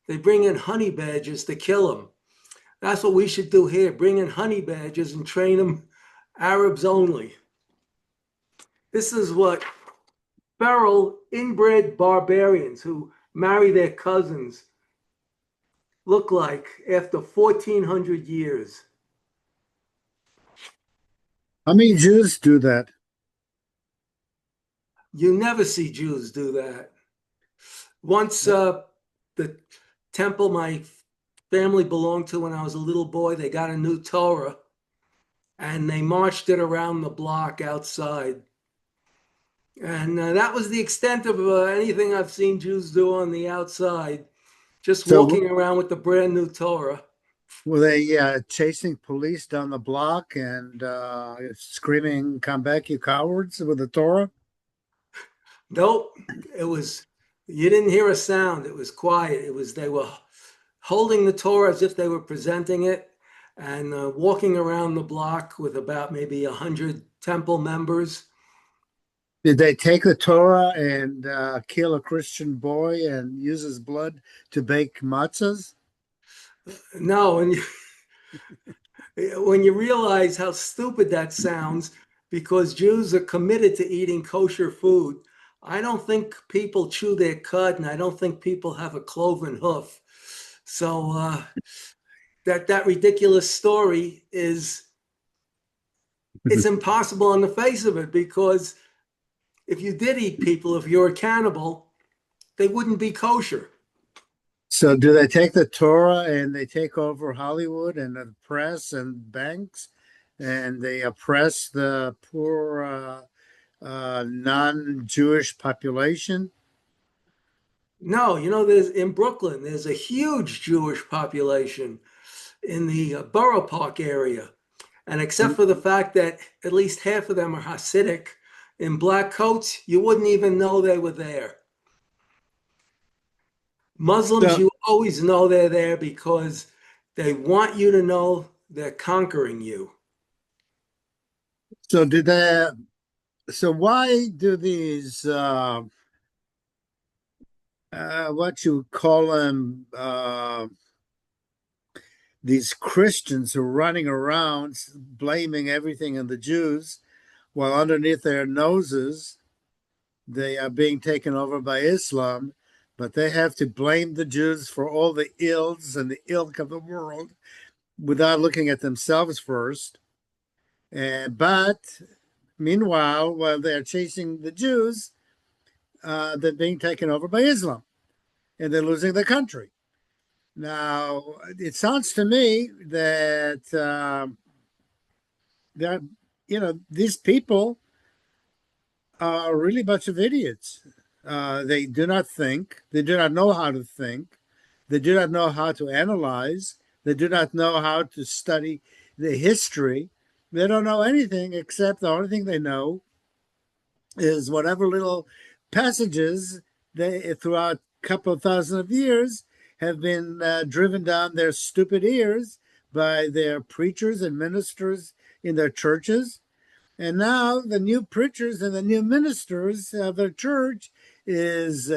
They bring in honey badgers to kill them. That's what we should do here. Bring in honey badgers and train them Arabs only. This is what feral, inbred barbarians who marry their cousins look like after 1,400 years. How many Jews do that? You never see Jews do that. Once the temple my family belonged to when I was a little boy, they got a new Torah and they marched it around the block outside. And that was the extent of anything I've seen Jews do on the outside, just So walking around with the brand new Torah. were they chasing police down the block and screaming, "Come back, you cowards!" with the Torah? Nope, it was, you didn't hear a sound. It was quiet. It was, they were holding the Torah as if they were presenting it and walking around the block with about maybe 100 temple members. Did they take the Torah and kill a Christian boy and use his blood to bake matzahs? No, and when you realize how stupid that sounds, because Jews are committed to eating kosher food, I don't think people chew their cud, and I don't think people have a cloven hoof. So that ridiculous story is, it's impossible on the face of it, because if you did eat people, if you're a cannibal, they wouldn't be kosher. So do they take the Torah and they take over Hollywood and the press and banks and they oppress the poor non-Jewish population? No, there's in Brooklyn, there's a huge Jewish population in the Borough Park area. And except for the fact that at least half of them are Hasidic in black coats, you wouldn't even know they were there. Muslims, So, you always know they're there because they want you to know they're conquering you. so did they? So why do these what you call them these Christians who are running around blaming everything on the Jews, while underneath their noses they are being taken over by Islam, but they have to blame the Jews for all the ills and the ilk of the world without looking at themselves first. But meanwhile, while they're chasing the Jews, they're being taken over by Islam and they're losing the country. Now, it sounds to me that that these people are really a bunch of idiots. They do not think. They do not know how to think. They do not know how to analyze. They do not know how to study the history. They don't know anything except the only thing they know is whatever little passages they throughout a couple of thousand of years have been driven down their stupid ears by their preachers and ministers in their churches. And now the new preachers and the new ministers of the church is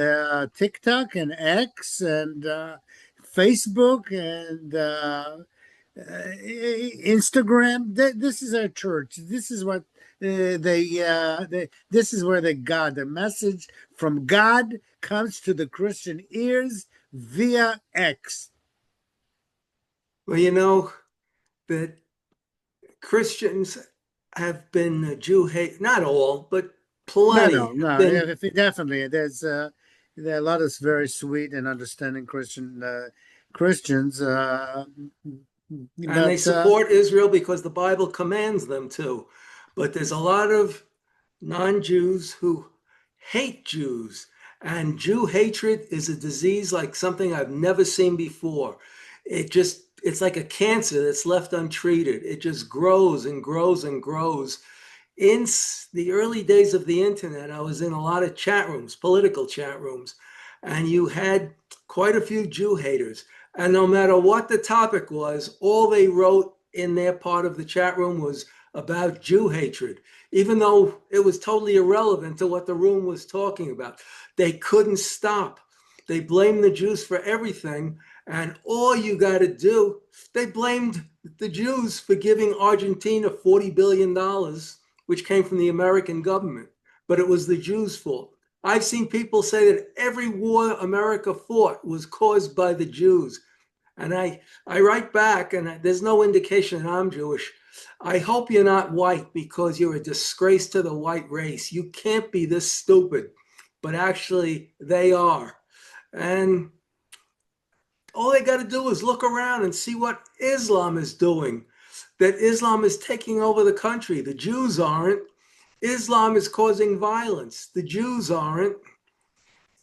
TikTok and X and Facebook and Instagram. This is our church. This is what this is where the message from God comes to the Christian ears via X. Well, that Christians have been Jew hate, not all, but No, plenty no, have no. been, Definitely, there are a lot of very sweet and understanding Christians, and they but support Israel because the Bible commands them to. But there's a lot of non-Jews who hate Jews, and Jew hatred is a disease like something I've never seen before. It's like a cancer that's left untreated. It just grows and grows and grows. In the early days of the internet, I was in a lot of chat rooms, political chat rooms, and you had quite a few Jew haters. And no matter what the topic was, all they wrote in their part of the chat room was about Jew hatred, even though it was totally irrelevant to what the room was talking about. They couldn't stop. They blame the Jews for everything. And all you got to do, they blamed the Jews for giving Argentina $40 billion, which came from the American government. But it was the Jews' fault. I've seen people say that every war America fought was caused by the Jews. And I write back, and there's no indication that I'm Jewish. I hope you're not white because you're a disgrace to the white race. You can't be this stupid. But actually, they are. And all they got to do is look around and see what Islam is doing. That Islam is taking over the country. The Jews aren't. Islam is causing violence. The Jews aren't.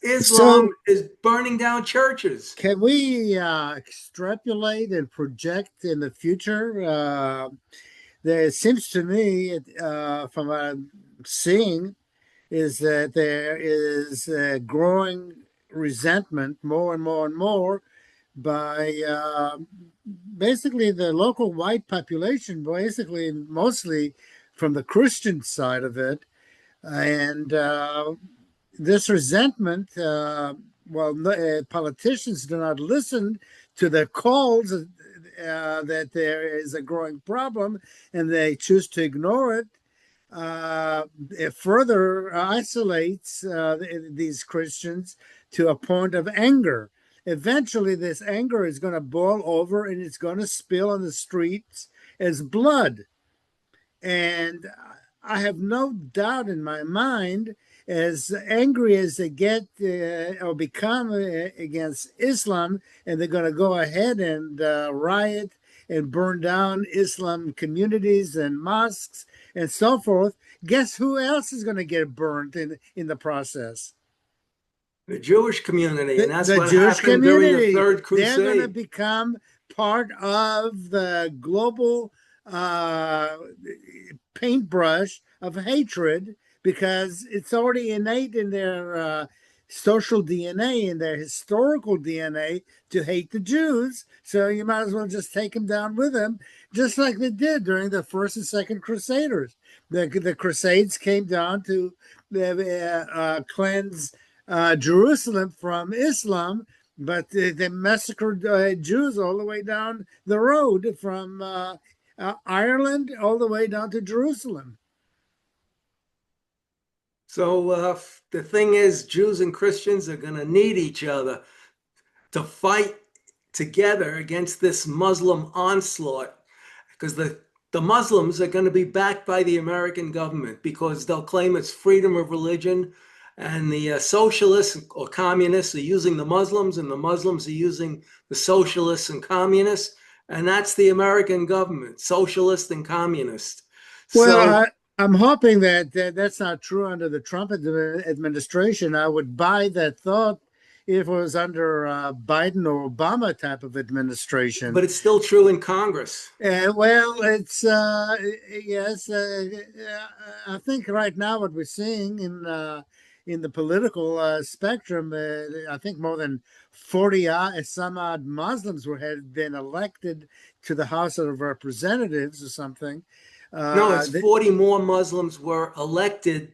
Islam So, is burning down churches. can we extrapolate and project in the future? It seems to me, from what I'm seeing, is that there is a growing resentment more and more and more by basically the local white population, basically mostly from the Christian side of it. And this resentment, politicians do not listen to the calls that there is a growing problem and they choose to ignore it. It further isolates these Christians to a point of anger. Eventually, this anger is going to boil over and it's going to spill on the streets as blood. And I have no doubt in my mind, as angry as they get or become against Islam, and they're going to go ahead and riot and burn down Islam communities and mosques and so forth. Guess who else is going to get burned in the process? The Jewish community. And that's The what Jewish happened during the community. Third They're going to Crusade. become part of the global paintbrush of hatred because it's already innate in their social DNA, in their historical DNA to hate the Jews. So you might as well just take them down with them, just like they did during the First and Second Crusaders. The Crusades came down to cleanse Jerusalem from Islam, but they massacred Jews all the way down the road from Ireland all the way down to Jerusalem. So the thing is, Jews and Christians are going to need each other to fight together against this Muslim onslaught because the Muslims are going to be backed by the American government because they'll claim it's freedom of religion. And the socialists or communists are using the Muslims, and the Muslims are using the socialists and communists. And that's the American government, socialist and communist. So Well, I'm hoping that that's not true under the Trump administration. I would buy that thought if it was under Biden or Obama type of administration. but it's still true in Congress. Well, it's yes. I think right now what we're seeing in the political spectrum, I think more than 40 some odd Muslims had been elected to the House of Representatives or something. No, it's They, 40 more Muslims were elected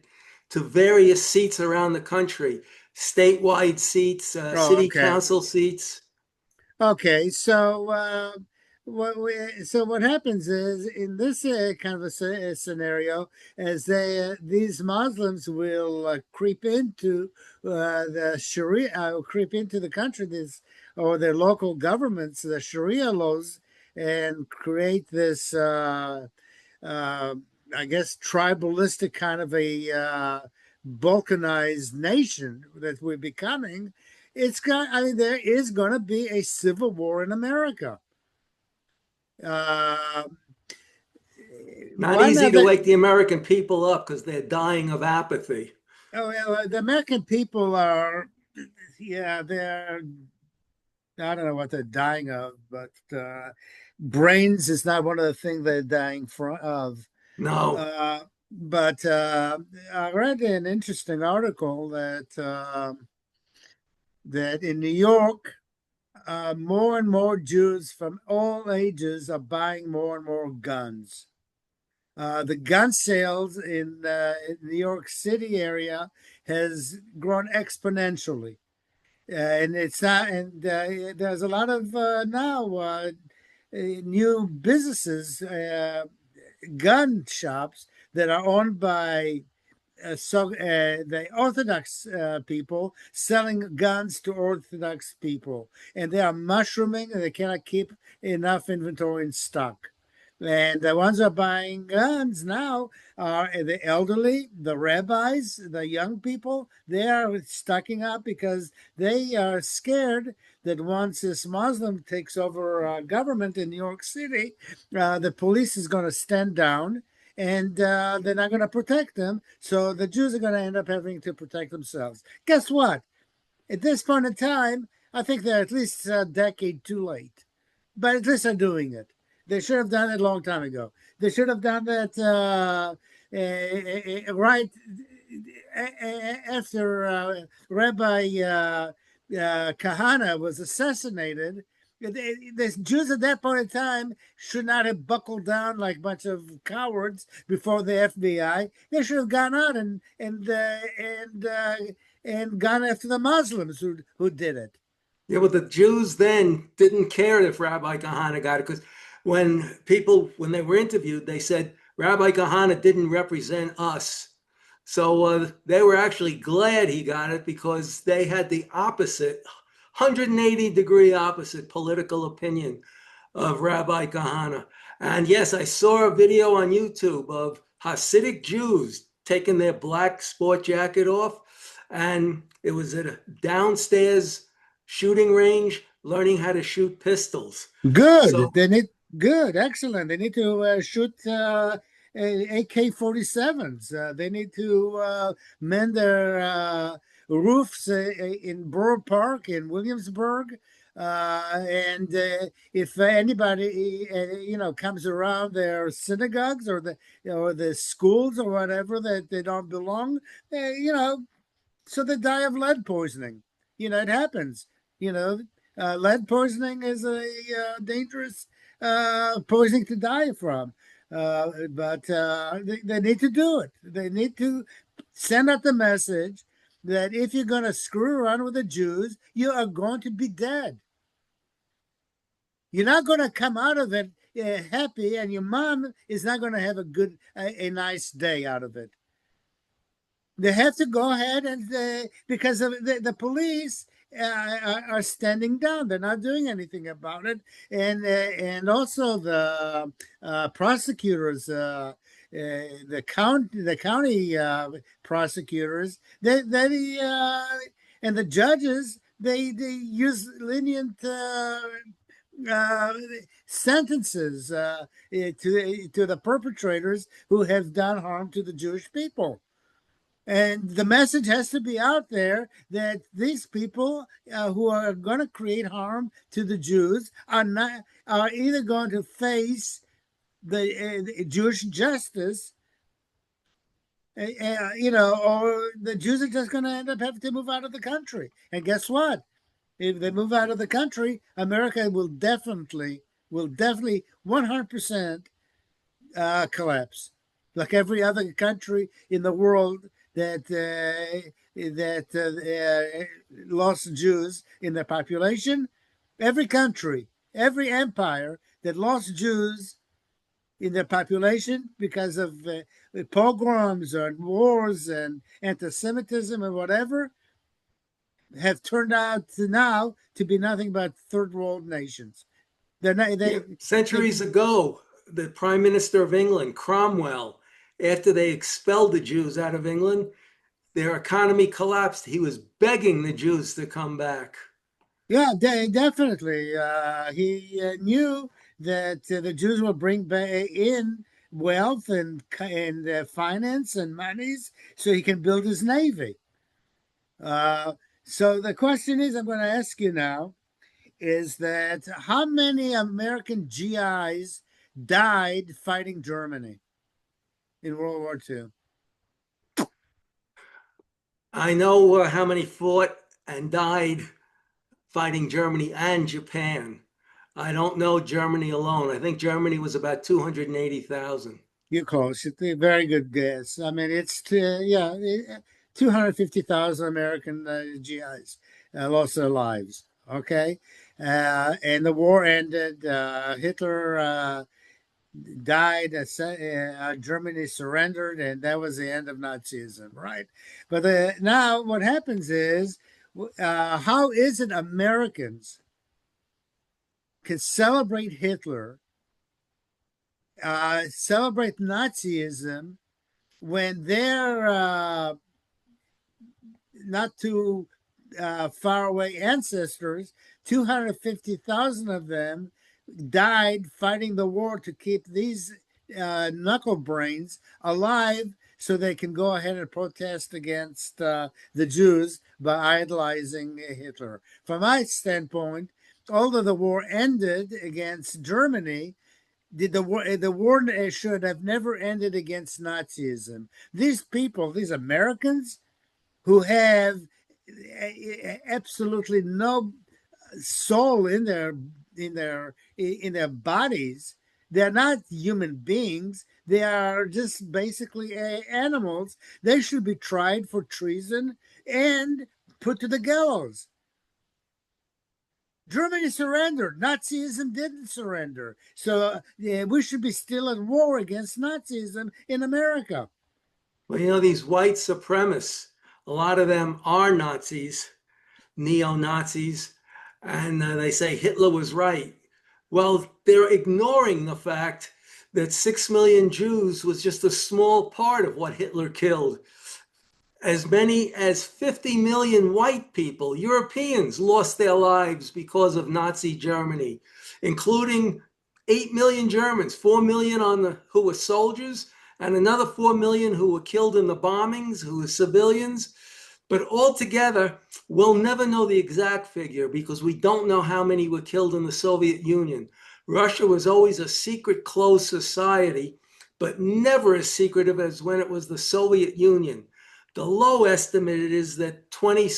to various seats around the country, statewide seats, oh, city okay. council seats. Okay, so what happens is in this kind of a scenario, as these Muslims will creep into the Sharia, creep into the country, this or their local governments, the Sharia laws, and create this, uh, I guess, tribalistic kind of a balkanized nation that we're becoming. I mean, there is going to be a civil war in America. Uh, Not one easy of to the wake the American people up because they're dying of apathy. the American people are, yeah, they're, I don't know what they're dying of, but brains is not one of the things they're dying of. No, But I read an interesting article that in New York, more and more Jews from all ages are buying more and more guns. The gun sales in New York City area has grown exponentially. and it's not. And there's a lot of now new businesses, gun shops that are owned by the Orthodox people selling guns to Orthodox people, and they are mushrooming, and they cannot keep enough inventory in stock. And the ones who are buying guns now are the elderly, the rabbis, the young people. They are stocking up because they are scared that once this Muslim takes over government in New York City, the police is going to stand down and they're not going to protect them. So the Jews are going to end up having to protect themselves. Guess what? At this point in time, I think they're at least a decade too late, but at least they're doing it. They should have done it a long time ago. They should have done that right after Rabbi Kahana was assassinated. The Jews at that point in time should not have buckled down like a bunch of cowards before the FBI. They should have gone out and gone after the Muslims who did it. Yeah, but the Jews then didn't care if Rabbi Kahana got it because when they were interviewed, they said Rabbi Kahana didn't represent us. So they were actually glad he got it because they had the opposite, 180-degree opposite political opinion of Rabbi Kahana. And yes, I saw a video on YouTube of Hasidic Jews taking their black sport jacket off, and it was at a downstairs shooting range learning how to shoot pistols. Good. So, They need good, excellent. They need to shoot AK-47s. They need to mend their roofs in Borough Park in Williamsburg. And if anybody comes around their synagogues or the schools or whatever that they don't belong, so they die of lead poisoning. It happens. You know, lead poisoning is a dangerous poisoning to die from. But they need to do it. They need to send out the message that if you're going to screw around with the Jews, you are going to be dead. You're not going to come out of it happy, and your mom is not going to have a nice day out of it. They have to go ahead and because of the police are standing down. They're not doing anything about it, and also the prosecutors, the county prosecutors, and the judges, they use lenient uh, sentences to the perpetrators who have done harm to the Jewish people. And the message has to be out there that these people who are going to create harm to the Jews are either going to face the Jewish justice, or the Jews are just going to end up having to move out of the country. And guess what? If they move out of the country, America will definitely 100% collapse, like every other country in the world that lost Jews in their population. Every country, every empire that lost Jews in their population because of pogroms and wars and anti-Semitism and whatever, have turned out now to be nothing but third world nations. They're not, yeah, they centuries ago, the Prime Minister of England, Cromwell, after they expelled the Jews out of England, their economy collapsed. He was begging the Jews to come back. Yeah, definitely. He knew that the Jews will bring in wealth and finance and monies, so he can build his navy. So the question is, I'm going to ask you now, is that how many American GIs died fighting Germany in World War II? I know how many fought and died fighting Germany and Japan. I don't know Germany alone. I think Germany was about 280,000. You're close. It's a very good guess. I mean, it's 250,000 American GIs. lost their lives. Okay, and the war ended. Hitler died. Germany surrendered, and that was the end of Nazism, right? But now what happens is, how is it Americans can celebrate Hitler, celebrate Nazism when they're not too far away ancestors, 250,000 of them died fighting the war to keep these knuckle brains alive so they can go ahead and protest against the Jews by idolizing Hitler. From my standpoint, although the war ended against Germany, the war should have never ended against Nazism. These people, these Americans, who have absolutely no soul in their bodies. They're not human beings. They are just basically animals. They should be tried for treason and put to the gallows. Germany surrendered. Nazism didn't surrender. So we should be still at war against Nazism in America. Well, these white supremacists, a lot of them are Nazis, neo Nazis, and they say Hitler was right. Well, they're ignoring the fact that 6 million Jews was just a small part of what Hitler killed. As many as 50 million white people, Europeans, lost their lives because of Nazi Germany, including 8 million Germans, 4 million who were soldiers, and another 4 million who were killed in the bombings, who were civilians. But altogether, we'll never know the exact figure because we don't know how many were killed in the Soviet Union. Russia was always a secret, closed society, but never as secretive as when it was the Soviet Union. The low estimate is that 20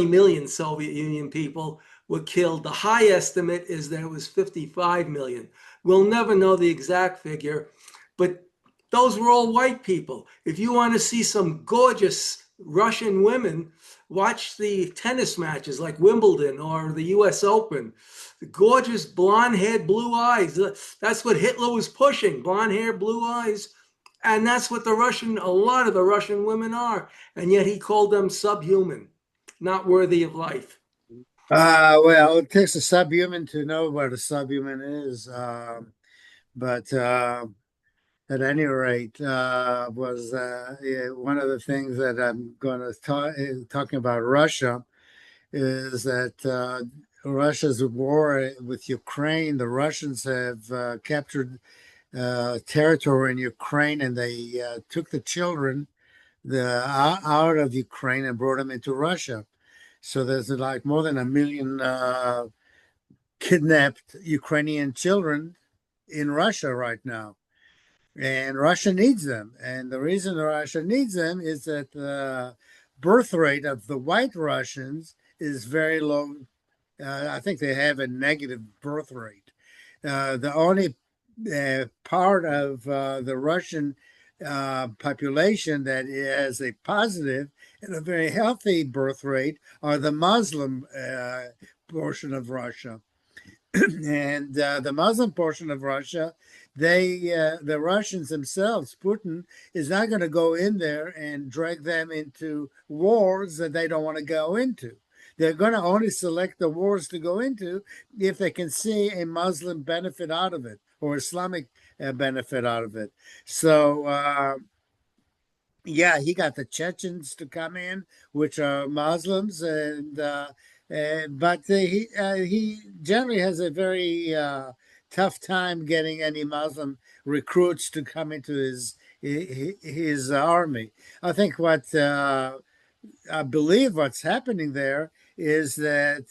million Soviet Union people were killed. The high estimate is that it was 55 million. We'll never know the exact figure, but those were all white people. If you want to see some gorgeous Russian women, watch the tennis matches like Wimbledon or the US Open. The gorgeous blonde haired, blue eyes. That's what Hitler was pushing, blonde hair, blue eyes. And that's what a lot of the Russian women are. And yet he called them subhuman, not worthy of life. Well, it takes a subhuman to know what a subhuman is. But at any rate, was yeah, one of the things that I'm going to talking about Russia is that Russia's war with Ukraine. The Russians have captured territory in Ukraine, and they took the children out of Ukraine and brought them into Russia. So there's like more than 1 million kidnapped Ukrainian children in Russia right now. And Russia needs them. And the reason Russia needs them is that the birth rate of the white Russians is very low. I think they have a negative birth rate. The only part of the Russian population that has a positive and a very healthy birth rate are the Muslim portion of Russia. And the Muslim portion of Russia, the Russians themselves, Putin is not going to go in there and drag them into wars that they don't want to go into. They're going to only select the wars to go into if they can see a Muslim benefit out of it or Islamic benefit out of it. So yeah, he got the Chechens to come in, which are Muslims, but he generally has a very tough time getting any Muslim recruits to come into his army. I think what I believe what's happening there is that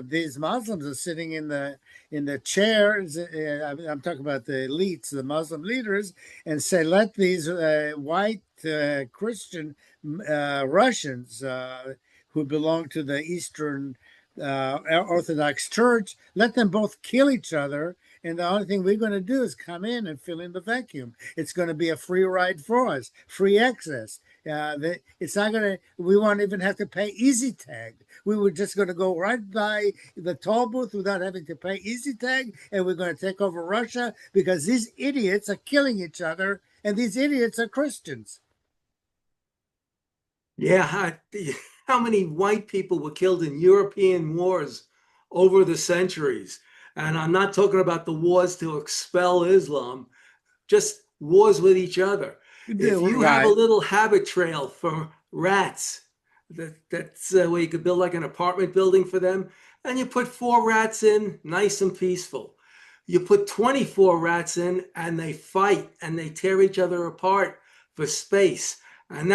these Muslims are sitting in the chairs. I'm talking about the elites, the Muslim leaders, and say, let these white Christian Russians who belong to the Eastern Orthodox Church, let them both kill each other. And the only thing we're going to do is come in and fill in the vacuum. It's going to be a free ride for us, free access. It's not going to. We won't even have to pay Easy Tag. We were just going to go right by the toll booth without having to pay Easy Tag, and we're going to take over Russia because these idiots are killing each other, and these idiots are Christians. Yeah, how many white people were killed in European wars over the centuries? And I'm not talking about the wars to expel Islam, just wars with each other. If you have a Right. little habit trail for rats, that's where you could build like an apartment building for them, and you put four rats in, nice and peaceful. You put 24 rats in, and they fight and they tear each other apart for space. And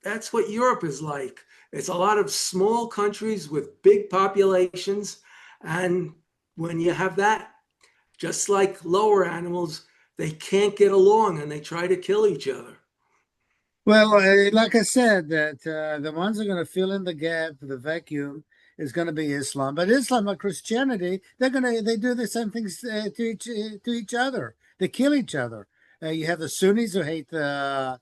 that's what Europe is like. It's a lot of small countries with big populations, and when you have that, just like lower animals, they can't get along and they try to kill each other. Well, like I said, that the ones that are going to fill in the gap, the vacuum, is going to be Islam. But Islam or Christianity, they do the same things to each other. They kill each other. You have the Sunnis who hate the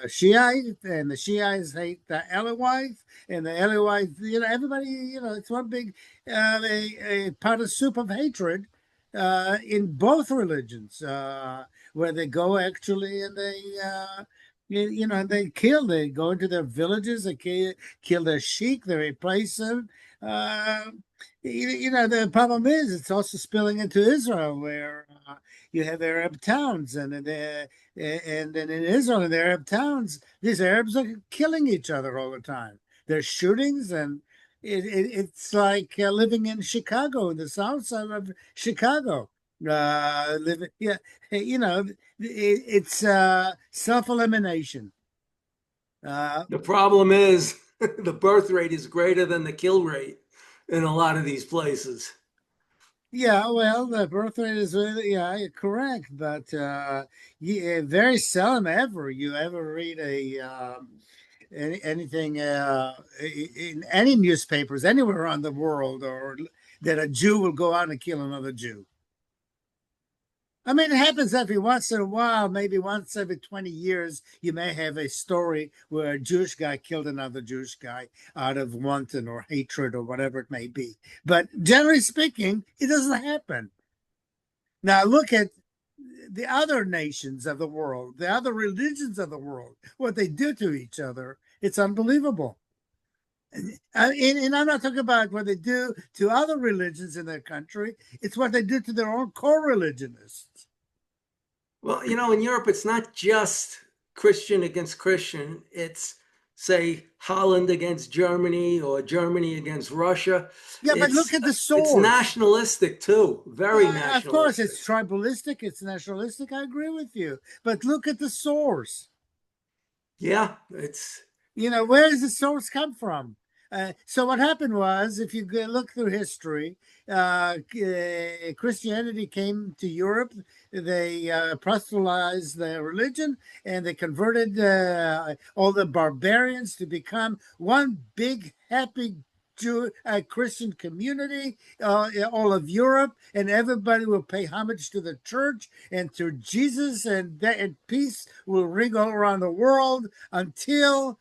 Shiite, and the Shiites hate the Alawites, and the Alawites, everybody, it's one big a pot of soup of hatred in both religions. Where they go actually and they go into their villages, they kill their sheik, they replace them. Uh, the problem is it's also spilling into Israel, where you have Arab towns, and then in Israel, in the Arab towns, these Arabs are killing each other all the time. There's shootings, and it's like living in Chicago, in the south side of Chicago. Living, yeah, it's self-elimination. Uh, The problem is the birth rate is greater than the kill rate in a lot of these places. yeah, well, the birth rate is really, yeah, correct, but very seldom ever you ever read anything in any newspapers anywhere around the world, or that a Jew will go out and kill another Jew. I mean, it happens every once in a while, maybe once every 20 years, you may have a story where a Jewish guy killed another Jewish guy out of wanton or hatred or whatever it may be. But generally speaking, it doesn't happen. Now, look at the other nations of the world, the other religions of the world, what they do to each other. It's unbelievable. And I'm not talking about what they do to other religions in their country, it's what they do to their own co religionists. Well, in Europe, it's not just Christian against Christian. It's, say, Holland against Germany or Germany against Russia. Yeah, but look It's at the it's source. nationalistic too, very Of course, it's nationalistic. tribalistic, it's nationalistic. I agree with you. But look at the source. Yeah, it's Where does the source come from? So what happened was, if you look through history, Christianity came to Europe. They proselytized their religion, and they converted all the barbarians to become one big happy Christian community, all of Europe, and everybody will pay homage to the church and to Jesus, and peace will ring all around the world until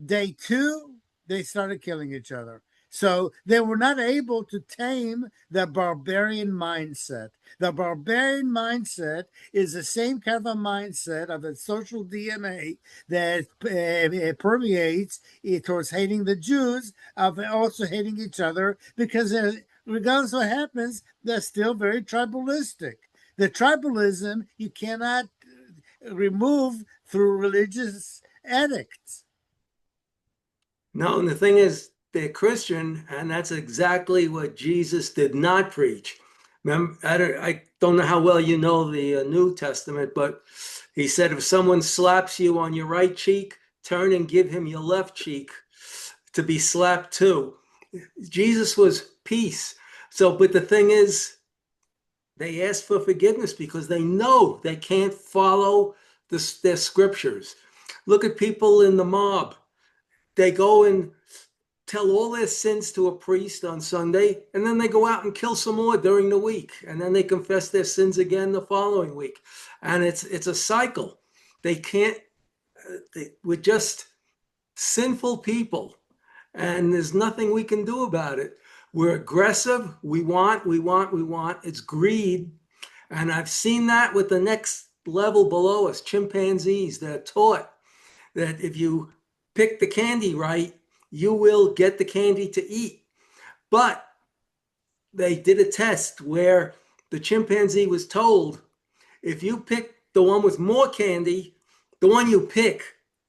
day two, they started killing each other. So they were not able to tame the barbarian mindset. The barbarian mindset is the same kind of a mindset of a social DNA that permeates towards hating the Jews, of also hating each other, because regardless of what happens, they're still very tribalistic. The tribalism you cannot remove through religious edicts. no, and the thing is, they're Christian, and that's exactly what Jesus did not preach. Remember, I don't know how well you know the New Testament, but he said if someone slaps you on your right cheek, turn and give him your left cheek to be slapped too. Jesus was peace. So, but the thing is, they ask for forgiveness because they know they can't follow their scriptures. Look at people in the mob. They go and tell all their sins to a priest on Sunday, and then they go out and kill some more during the week, and then they confess their sins again the following week, and it's a cycle. They can't. we're just sinful people, and there's nothing we can do about it. We're aggressive. We want, we want, we want. It's greed. And I've seen that with the next level below us, chimpanzees that are taught that if you pick the candy right, you will get the candy to eat. But they did a test where the chimpanzee was told, if you pick the one with more candy, the one you pick,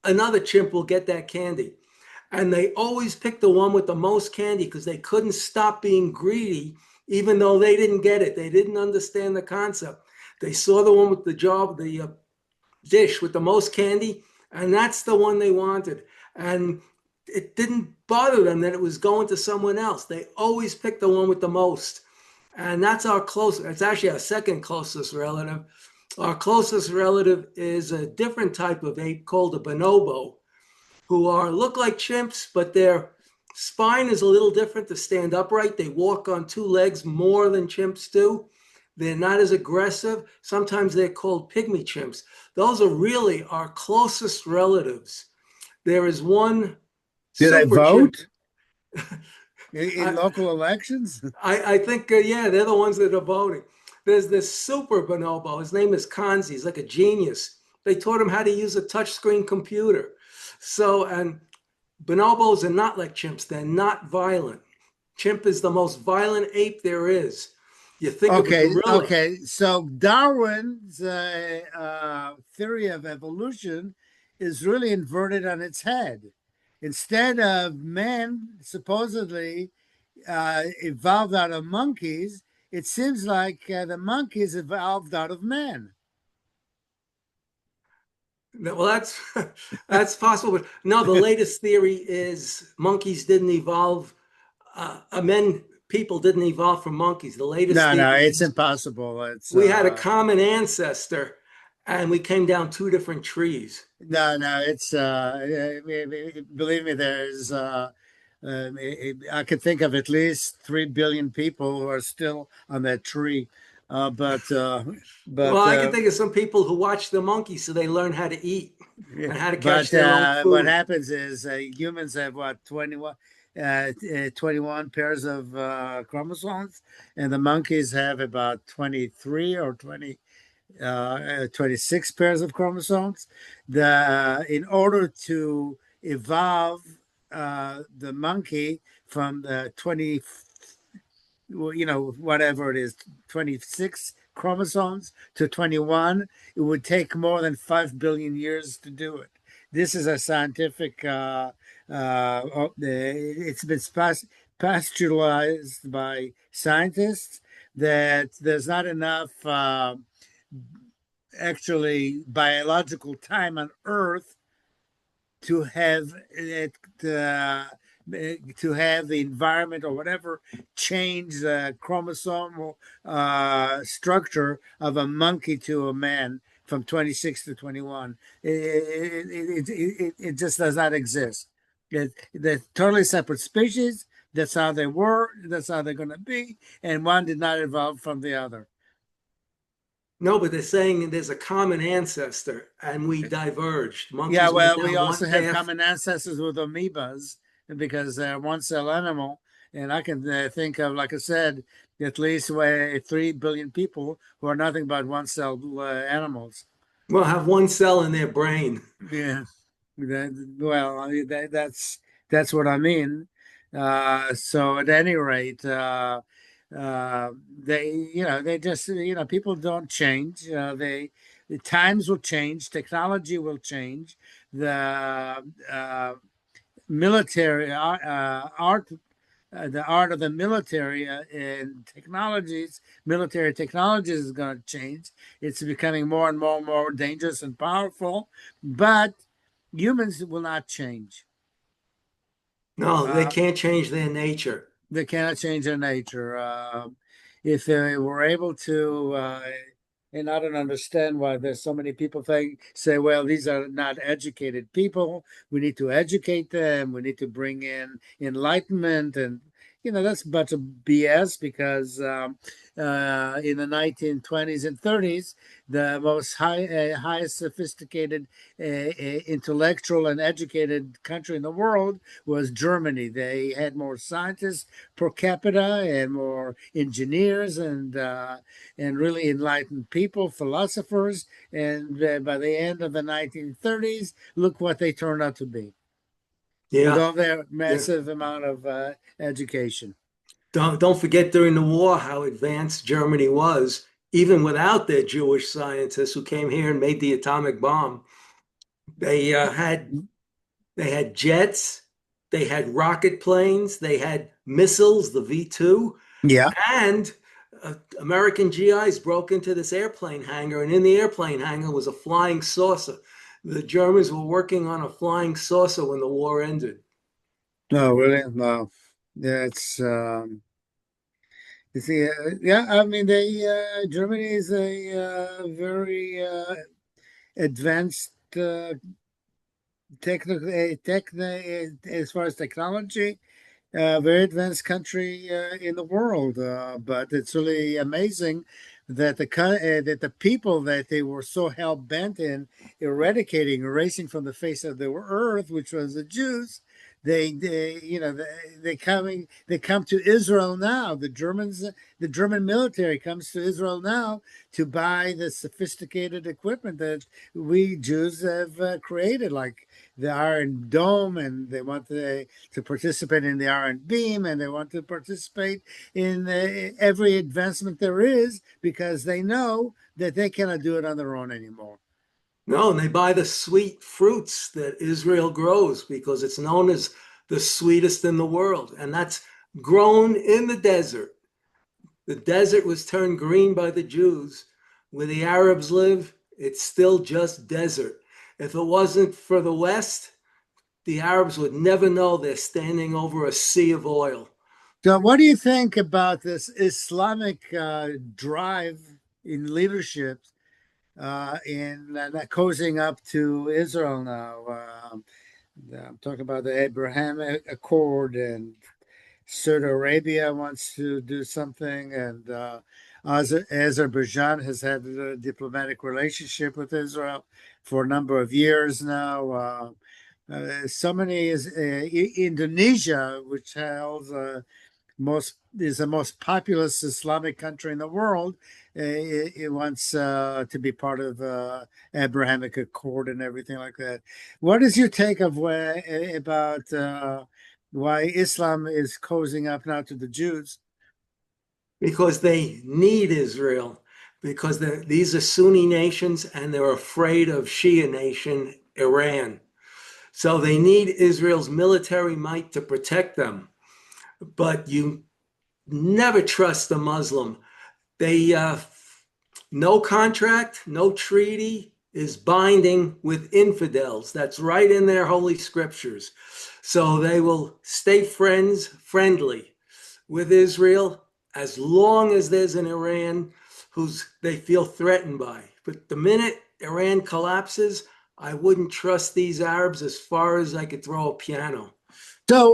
another chimp will get that candy. And they always picked the one with the most candy because they couldn't stop being greedy, even though they didn't get it. They didn't understand the concept. They saw the one with the job, the dish with the most candy, and that's the one they wanted. And it didn't bother them that it was going to someone else. They always picked the one with the most. And that's our closest, it's actually our second closest relative. Our closest relative is a different type of ape called a bonobo, who are look like chimps, but their spine is a little different to stand upright. They walk on two legs more than chimps do. They're not as aggressive. Sometimes they're called pygmy chimps. Those are really our closest relatives. There is one Do they super chimp. vote in I, local elections? I think, yeah, they're the ones that are voting. There's this super bonobo. His name is Kanzi. He's like a genius. They taught him how to use a touchscreen computer. So, and bonobos are not like chimps. They're not violent. Chimp is the most violent ape there is. You think of a Okay, gorilla. okay. So Darwin's theory of evolution is really inverted on its head. Instead of man supposedly evolved out of monkeys, it seems like the monkeys evolved out of man. Well, that's that's possible, but no. The latest theory is monkeys didn't evolve. Men, people didn't evolve from monkeys. The latest No, no, theory it's is impossible. It's we had a common ancestor, and we came down two different trees. no, no, it's believe me, there's I could think of at least 3 billion people who are still on that tree. Uh, but uh, Well, but I can uh, think of some people who watch the monkeys so they learn how to eat yeah, and how to catch but their own what food. happens is humans have what 21 pairs of chromosomes, and the monkeys have about 23 or 26 pairs of chromosomes. In order to evolve the monkey from the 20, whatever it is, 26 chromosomes to 21, it would take more than 5 billion years to do it. This is a scientific, it's been postulated by scientists that there's not enough actually biological time on Earth to have it to have the environment or whatever change the chromosomal structure of a monkey to a man from 26 to 21. It just does not exist. They're totally separate species. That's how they were. That's how they're going to be. And one did not evolve from the other. No, but they're saying there's a common ancestor and we diverged. Yeah, Monkeys went well, we down one also have path. common ancestors with amoebas because they're one cell animal. And I can think of, like I said, at least 3 billion people who are nothing but one cell animals. Well, have one cell in their brain. Yeah. Well, that's what I mean. So at any rate, they just, people don't change. The times will change, technology will change, the military art. The art of the military and technologies, military technologies is going to change. It's becoming more and more and more dangerous and powerful, but humans will not change. No, they Uh, can't change their nature. they cannot change their nature. If they were able to, and I don't understand why there's so many people say, well, these are not educated people. We need to educate them. We need to bring in enlightenment, and that's a bunch of BS because in the 1920s and 30s, the most highest sophisticated, intellectual and educated country in the world was Germany. They had more scientists per capita and more engineers and really enlightened people, philosophers. And by the end of the 1930s, look what they turned out to be with Yeah, all their yeah. massive amount of education. Don't forget during the war how advanced Germany was, even without their Jewish scientists who came here and made the atomic bomb. They they had jets, they had rocket planes, they had missiles, the V-2, Yeah. and American GIs broke into this airplane hangar, and in the airplane hangar was a flying saucer. The Germans were working on a flying saucer when the war ended. No, really? No. Yeah, you see, yeah, I mean, Germany is a very advanced as far as technology, very advanced country in the world. But it's really amazing that that the people that they were so hell bent in eradicating, erasing from the face of the earth, which was the Jews. They come to Israel now. The German military comes to Israel now to buy the sophisticated equipment that we Jews have created, like the Iron Dome, and they want to participate in the Iron Beam, and they want to participate in every advancement there is because they know that they cannot do it on their own anymore. No, and they buy the sweet fruits that Israel grows because it's known as the sweetest in the world. And that's grown in the desert. The desert was turned green by the Jews. Where the Arabs live, it's still just desert. If it wasn't for the West, the Arabs would never know they're standing over a sea of oil. So, what do you think about this Islamic drive in leadership in cozying up to Israel now? I'm talking about the Abrahamic Accord, and Saudi Arabia wants to do something, and Azerbaijan has had a diplomatic relationship with Israel for a number of years now. So many is Indonesia, which holds most is the most populous Islamic country in the world. It wants to be part of Abrahamic Accord and everything like that. What is your take of about why Islam is cozying up now to the Jews? Because they need Israel, because these are Sunni nations and they're afraid of Shia nation, Iran. So they need Israel's military might to protect them. But you never trust the Muslim. They no contract, no treaty is binding with infidels. That's right in their holy scriptures. So they will stay friendly with Israel as long as there's an Iran who's they feel threatened by. But the minute Iran collapses, I wouldn't trust these Arabs as far as I could throw a piano. So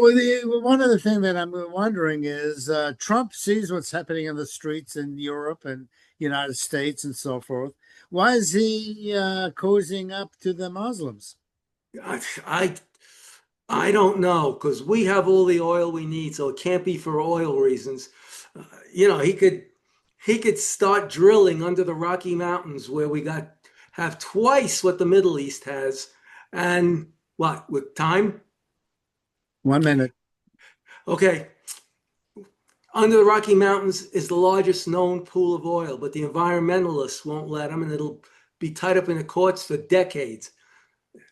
one of the things that I'm wondering is Trump sees what's happening in the streets in Europe and United States and so forth. Why is he cozying up to the Muslims? I, I I don't know because we have all the oil we need, so it can't be for oil reasons. Uh, he could start drilling under the Rocky Mountains where we got have twice what the Middle East has, and what with time? 1 minute. Okay, under the Rocky Mountains is the largest known pool of oil, but the environmentalists won't let them, and it'll be tied up in the courts for decades.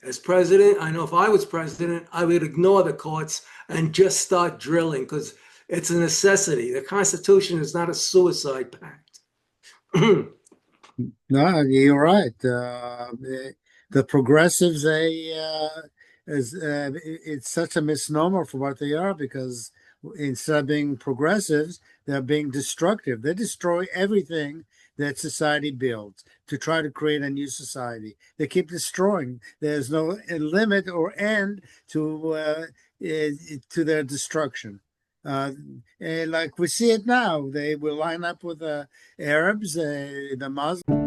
As president, I know if I was president, I would ignore the courts and just start drilling because it's a necessity. The Constitution is not a suicide pact. No, you're right. The progressives, it's such a misnomer for what they are because instead of being progressives, they're being destructive. They destroy everything that society builds to try to create a new society. They keep destroying. There's no limit or end to their destruction. like we see it now. They will line up with the Arabs, the Muslims.